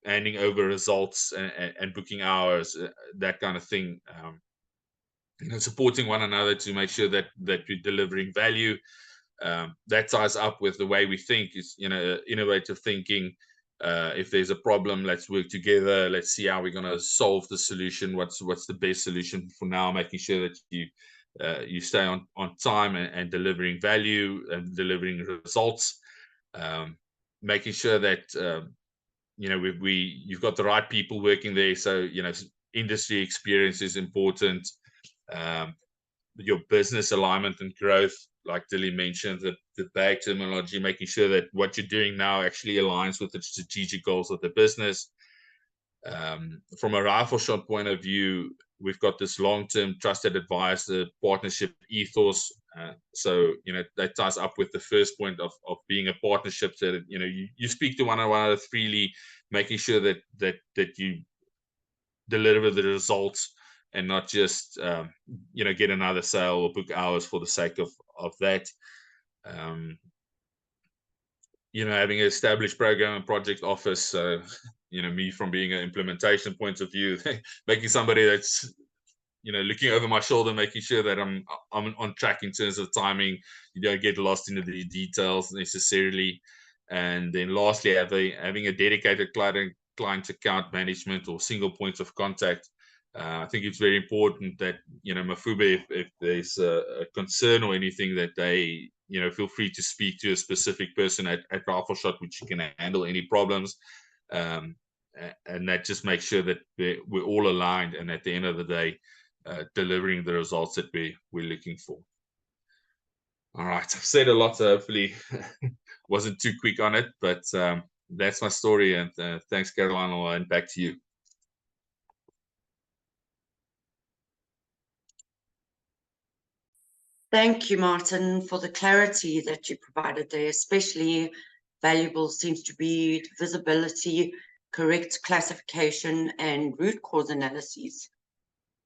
handing over results and booking hours, that kind of thing. Supporting one another to make sure that we're delivering value. That ties up with the way we think, is innovative thinking. If there's a problem, let's work together. Let's see how we're going to solve the solution. What's the best solution for now? Making sure that you stay on time and delivering value and delivering results. Making sure that you've got the right people working there. So industry experience is important. Your business alignment and growth, like Dilly mentioned, the bag terminology, making sure that what you're doing now actually aligns with the strategic goals of the business. From a rifle shot point of view, we've got this long-term trusted advisor partnership ethos. So that ties up with the first point of being a partnership, so that you speak to one another freely, making sure that you deliver the results and not just get another sale or book hours for the sake of that. Having an established program and project office. So me, from being an implementation point of view, making somebody that's looking over my shoulder, making sure that I'm on track in terms of timing. You don't get lost into the details necessarily. And then lastly, having a dedicated client account management or single points of contact. I think it's very important that Mafube, if there's a concern or anything, that they feel free to speak to a specific person at Rifle Shot, which can handle any problems. And that just makes sure that we're all aligned, and at the end of the day, delivering the results that we're looking for. All right, I've said a lot, so hopefully wasn't too quick on it, but that's my story. And thanks, Caroline, and back to you. Thank you, Martin, for the clarity that you provided there. Especially valuable seems to be visibility, correct classification, and root cause analyses.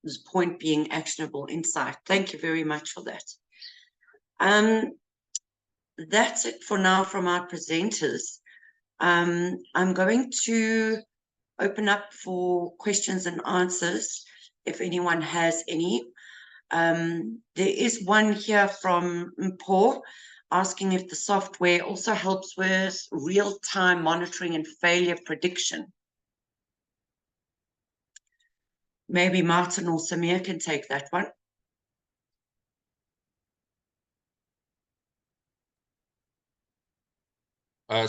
This point being actionable insight. Thank you very much for that. That's it for now from our presenters. I'm going to open up for questions and answers if anyone has any. There is one here from Mpo asking if the software also helps with real-time monitoring and failure prediction. Maybe Martin or Samir can take that one.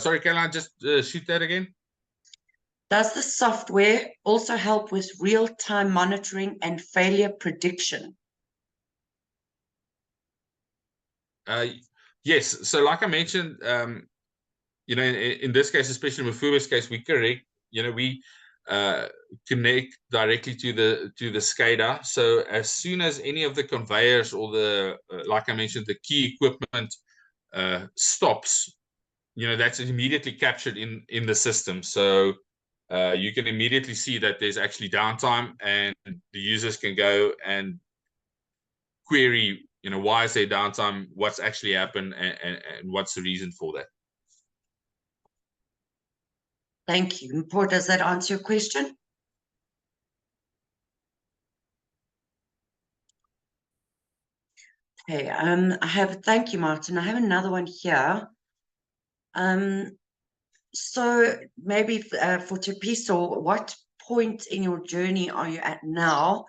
Sorry, Caroline, just shoot that again. Does the software also help with real-time monitoring and failure prediction? Yes. So like I mentioned, in this case, especially with Fuba's case, we connect directly to the SCADA. So as soon as any of the conveyors or the, like I mentioned, the key equipment stops, that's immediately captured in the system. So you can immediately see that there's actually downtime, and the users can go and query, why is there downtime, what's actually happened, and what's the reason for that. Thank you. Mpho, does that answer your question? Okay, thank you, Martin. I have another one here. So maybe for Tepiso, what point in your journey are you at now?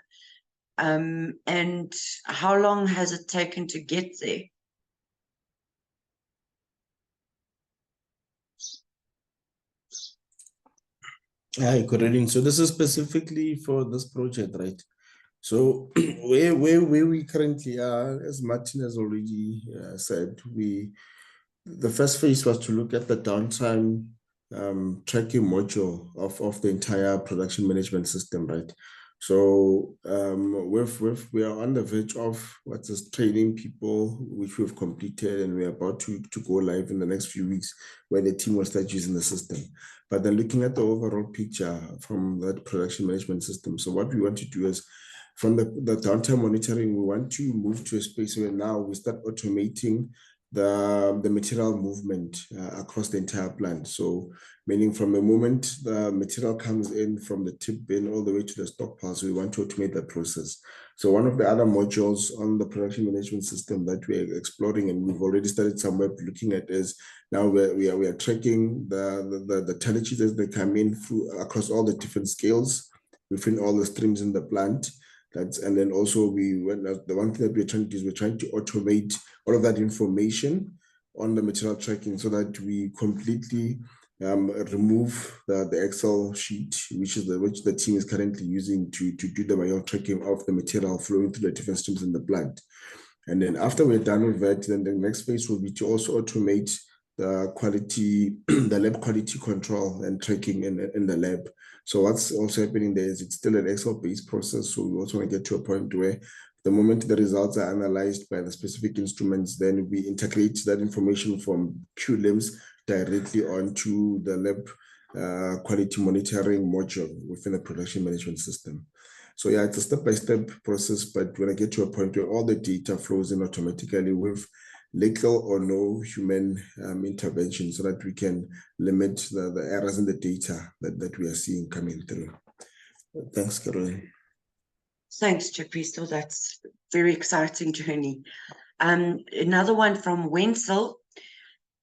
And how long has it taken to get there? Hi, good evening. So this is specifically for this project, right? So where we currently are, as Martin has already said, the first phase was to look at the downtime tracking module of the entire production management system, right? So we are on the verge of what's this, training people, which we've completed, and we're about to go live in the next few weeks, where the team will start using the system. But then looking at the overall picture from that production management system. So what we want to do is, from the downtime monitoring, we want to move to a space where now we start automating the material movement across the entire plant. So meaning from the moment the material comes in from the tip bin all the way to the stockpiles, we want to automate that process. So one of the other modules on the production management system that we're exploring, and we've already started somewhere looking at, is now we are tracking the tonnages as they come in through across all the different scales within all the streams in the plant. And then also the one thing that we're trying to do is we're trying to automate all of that information on the material tracking, so that we completely remove the Excel sheet, which the team is currently using to do the manual tracking of the material flowing through the different streams in the plant. And then after we're done with that, then the next phase will be to also automate the quality, the lab quality control and tracking in the lab. So what's also happening there is it's still an Excel-based process. So we also want to get to a point where the moment the results are analyzed by the specific instruments, then we integrate that information from QLIMS directly onto the lab quality monitoring module within the production management system. So yeah, it's a step-by-step process, but when I get to a point where all the data flows in automatically with little or no human intervention, so that we can limit the errors in the data that we are seeing coming through. Thanks, Caroline. Thanks, Chapiso. That's a very exciting journey. Another one from Wenzel.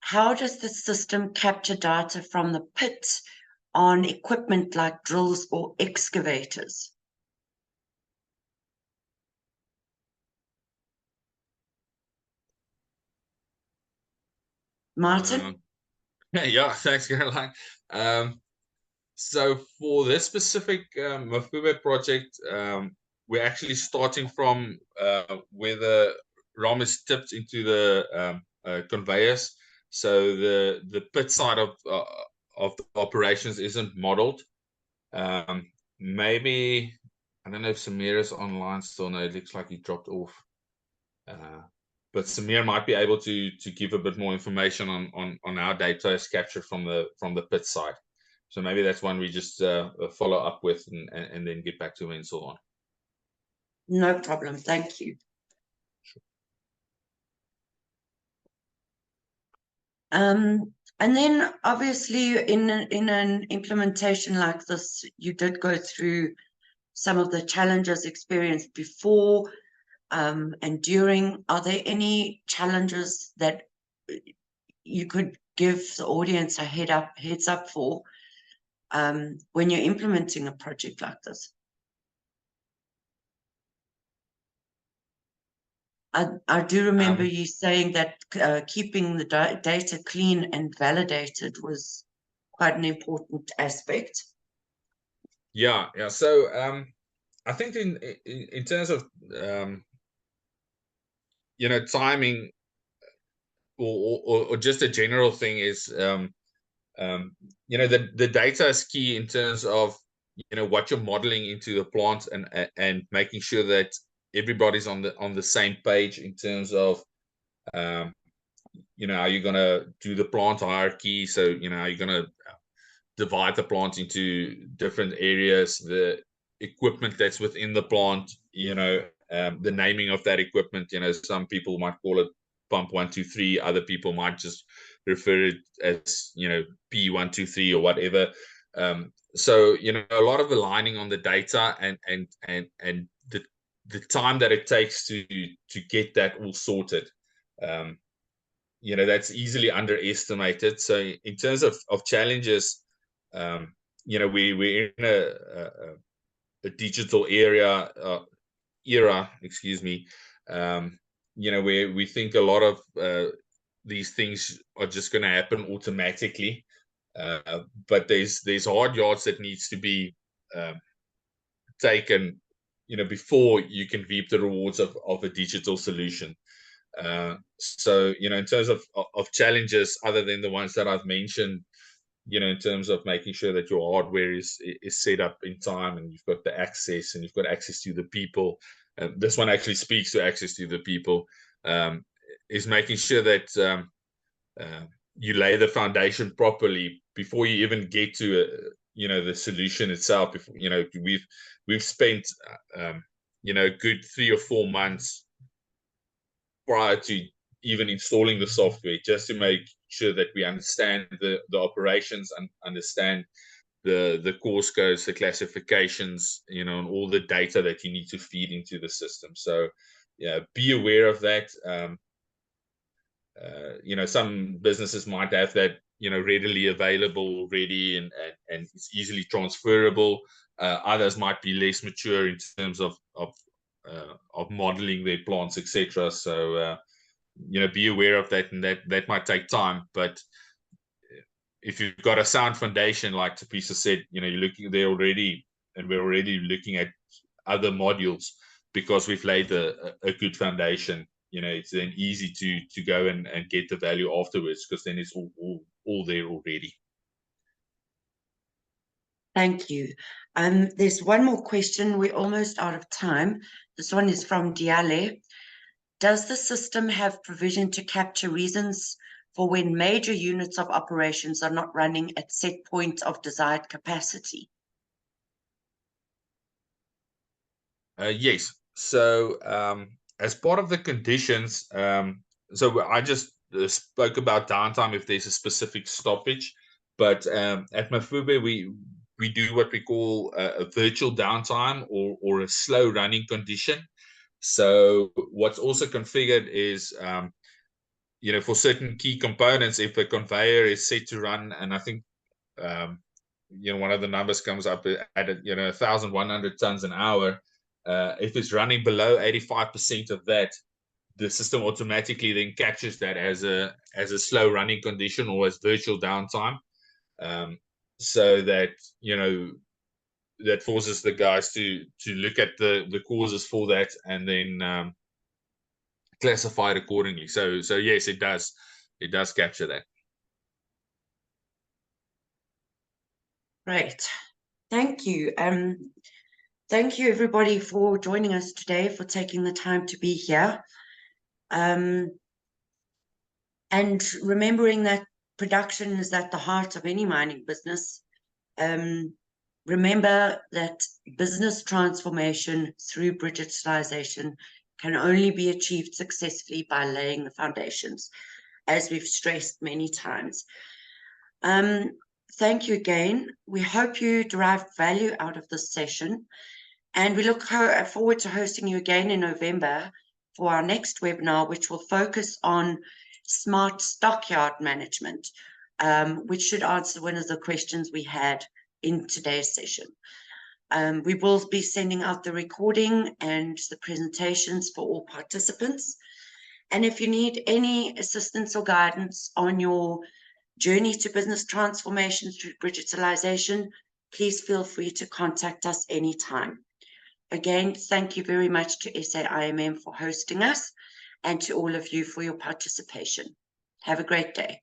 How does the system capture data from the pit on equipment like drills or excavators? Martin? Yeah, thanks, Caroline. So for this specific Mafube project, we're actually starting from where the ROM is tipped into the conveyors. So the pit side of the operations isn't modeled. Maybe, I don't know if Samir is online still. No, it looks like he dropped off. But Samir might be able to give a bit more information on our data is captured from the pit side. So maybe that's one we just follow up with and then get back to and so on. No problem. Thank you. Sure. And then obviously in an implementation like this, you did go through some of the challenges experienced before and during. Are there any challenges that you could give the audience a heads up for when you're implementing a project like this? I do remember you saying that keeping the data clean and validated was quite an important aspect. Yeah. So I think in terms of timing or just a general thing is the data is key in terms of what you're modeling into the plant and making sure that everybody's on the same page in terms of how you're going to do the plant hierarchy. So how you're going to divide the plant into different areas, the equipment that's within the plant, the naming of that equipment. Some people might call it pump 1, 2, 3. Other people might just refer it as P1, 2, 3 or whatever. So a lot of aligning on the data and the time that it takes to get that all sorted. That's easily underestimated. So in terms of challenges, we're in a digital era, excuse me, where we think a lot of these things are just going to happen automatically. But there's hard yards that needs to be taken, before you can reap the rewards of a digital solution. So in terms of challenges, other than the ones that I've mentioned, you know, in terms of making sure that your hardware is set up in time, and you've got the access, and you've got access to the people. This one actually speaks to access to the people. Is making sure that you lay the foundation properly before you even get to you know, the solution itself. Before, you know, we've spent you know, a good 3 or 4 months prior to even installing the software, just to make sure that we understand the operations and understand the course codes, the classifications, you know, and all the data that you need to feed into the system. So yeah, be aware of that. You know, some businesses might have that, you know, readily available already, and it's easily transferable. Others might be less mature in terms of modeling their plants, etc. So you know, be aware of that, and that might take time. But if you've got a sound foundation, like Teresa said, you know, you're looking there already, and we're already looking at other modules because we've laid a good foundation. You know, it's then easy to go and get the value afterwards, because then it's all there already. Thank you. There's one more question. We're almost out of time. This one is from Diale. Does the system have provision to capture reasons for when major units of operations are not running at set points of desired capacity? Yes. So as part of the conditions, so I just spoke about downtime if there's a specific stoppage, but at Mafube we do what we call a virtual downtime, or a slow running condition. So what's also configured is you know, for certain key components, if a conveyor is set to run, and I think you know, one of the numbers comes up at you know, 1,100 tons an hour. If it's running below 85% of that, the system automatically then captures that as a slow running condition, or as virtual downtime, so that, you know, that forces the guys to look at the causes for that, and then classify it accordingly. So yes, it does capture that. Great. Thank you. Thank you, everybody, for joining us today, for taking the time to be here. And remembering that production is at the heart of any mining business. Remember that business transformation through digitalization can only be achieved successfully by laying the foundations, as we've stressed many times. Thank you again. We hope you derived value out of this session, and we look forward to hosting you again in November for our next webinar, which will focus on smart stockyard management, which should answer one of the questions we had in today's session. We will be sending out the recording and the presentations for all participants. And if you need any assistance or guidance on your journey to business transformation through digitalization, please feel free to contact us anytime. Again, thank you very much to SAIMM for hosting us, and to all of you for your participation. Have a great day.